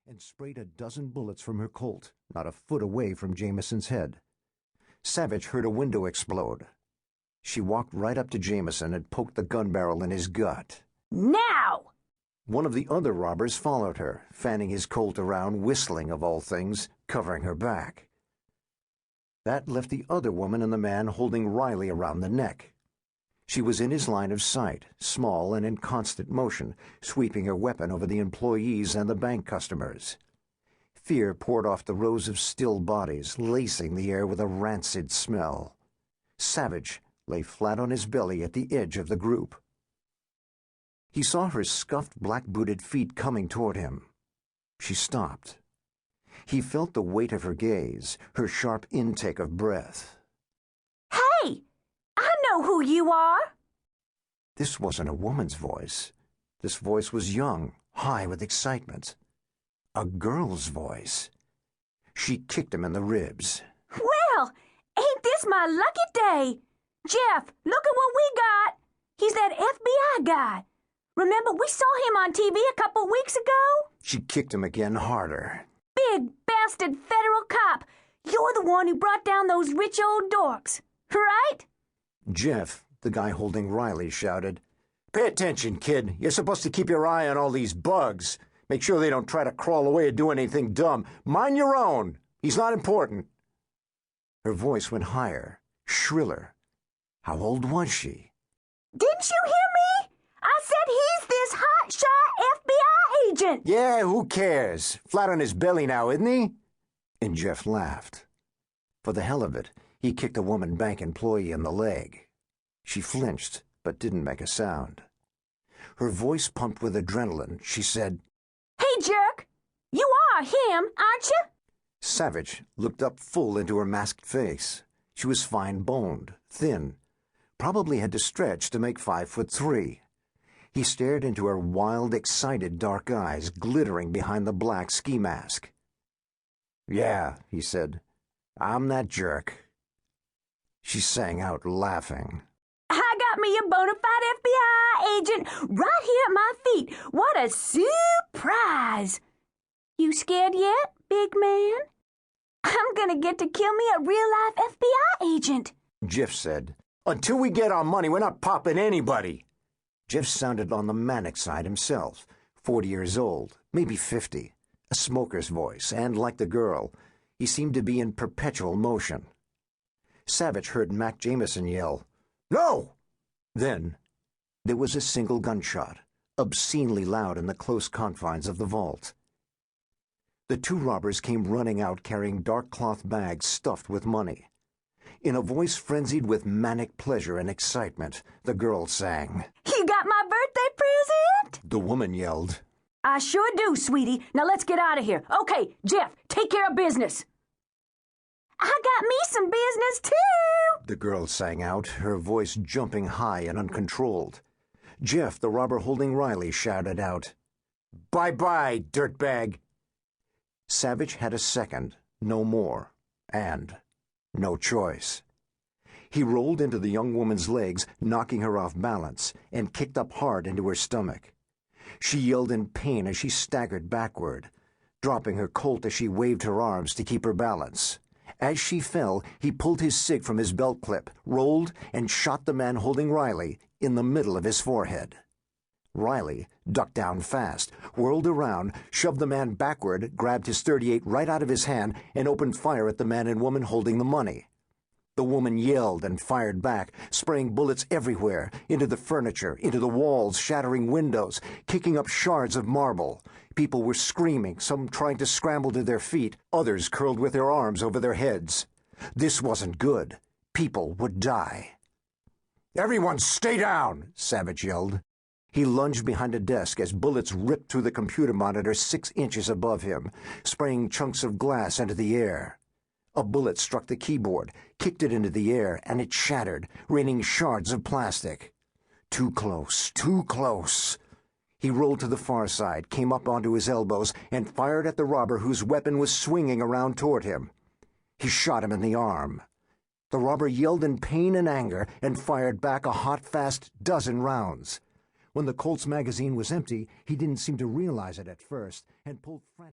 and sprayed a dozen bullets from her Colt, not a foot away from Jameson's head. Savich heard a window explode. She walked right up to Jameson and poked the gun barrel in his gut. Now! One of the other robbers followed her, fanning his Colt around, whistling of all things, covering her back. That left the other woman and the man holding Riley around the neck. She was in his line of sight, small and in constant motion, sweeping her weapon over the employees and the bank customers. Fear poured off the rows of still bodies, lacing the air with a rancid smell. Savich lay flat on his belly at the edge of the group. He saw her scuffed black-booted feet coming toward him. She stopped. He felt the weight of her gaze, her sharp intake of breath. Hey! I know who you are! This wasn't a woman's voice. This voice was young, high with excitement. A girl's voice. She kicked him in the ribs. Well, ain't this my lucky day? Jeff, look at what we got. He's that FBI guy. Remember we saw him on TV a couple weeks ago? She kicked him again, harder. Big bastard federal cop. You're the one who brought down those rich old dorks, right? Jeff, the guy holding Riley, shouted, "Pay attention, kid. You're supposed to keep your eye on all these bugs. Make sure they don't try to crawl away or do anything dumb. Mind your own. He's not important." Her voice went higher, shriller. How old was she? Didn't you hear me? I said he's this hotshot FBI agent. Yeah, who cares? Flat on his belly now, isn't he? And Jeff laughed. For the hell of it, he kicked a woman bank employee in the leg. She flinched, but didn't make a sound. Her voice pumped with adrenaline. She said, "Hey, jerk! You are him, aren't you?" Savich looked up full into her masked face. She was fine-boned, thin, probably had to stretch to make 5'3". He stared into her wild, excited dark eyes, glittering behind the black ski mask. "Yeah," he said, "I'm that jerk." She sang out, laughing. I got me a bona fide FBI agent right here at my feet. What a surprise! You scared yet, big man? I'm gonna get to kill me a real-life FBI agent. Jeff said, "Until we get our money, we're not popping anybody." Jeff sounded on the manic side himself, 40 years old, maybe 50, a smoker's voice, and like the girl, he seemed to be in perpetual motion. Savich heard Mac Jameson yell, "No!" Then there was a single gunshot, obscenely loud in the close confines of the vault. The two robbers came running out carrying dark cloth bags stuffed with money. In a voice frenzied with manic pleasure and excitement, the girl sang, You got my birthday present? The woman yelled, I sure do, sweetie. Now let's get out of here. Okay, Jeff, take care of business. I got me some business, too, the girl sang out, her voice jumping high and uncontrolled. Jeff, the robber holding Riley, shouted out, Bye-bye, dirtbag. Savich had a second, no more, and no choice. He rolled into the young woman's legs, knocking her off balance, and kicked up hard into her stomach. She yelled in pain as she staggered backward, dropping her Colt as she waved her arms to keep her balance. As she fell, he pulled his cig from his belt clip, rolled, and shot the man holding Riley in the middle of his forehead. Riley ducked down fast, whirled around, shoved the man backward, grabbed his .38 right out of his hand, and opened fire at the man and woman holding the money. The woman yelled and fired back, spraying bullets everywhere, into the furniture, into the walls, shattering windows, kicking up shards of marble. People were screaming, some trying to scramble to their feet, others curled with their arms over their heads. This wasn't good. People would die. Everyone stay down, Savich yelled. He lunged behind a desk as bullets ripped through the computer monitor 6 inches above him, spraying chunks of glass into the air. A bullet struck the keyboard, kicked it into the air, and it shattered, raining shards of plastic. Too close, too close. He rolled to the far side, came up onto his elbows, and fired at the robber whose weapon was swinging around toward him. He shot him in the arm. The robber yelled in pain and anger and fired back a hot, fast dozen rounds. When the Colt's magazine was empty, he didn't seem to realize it at first and pulled frantically.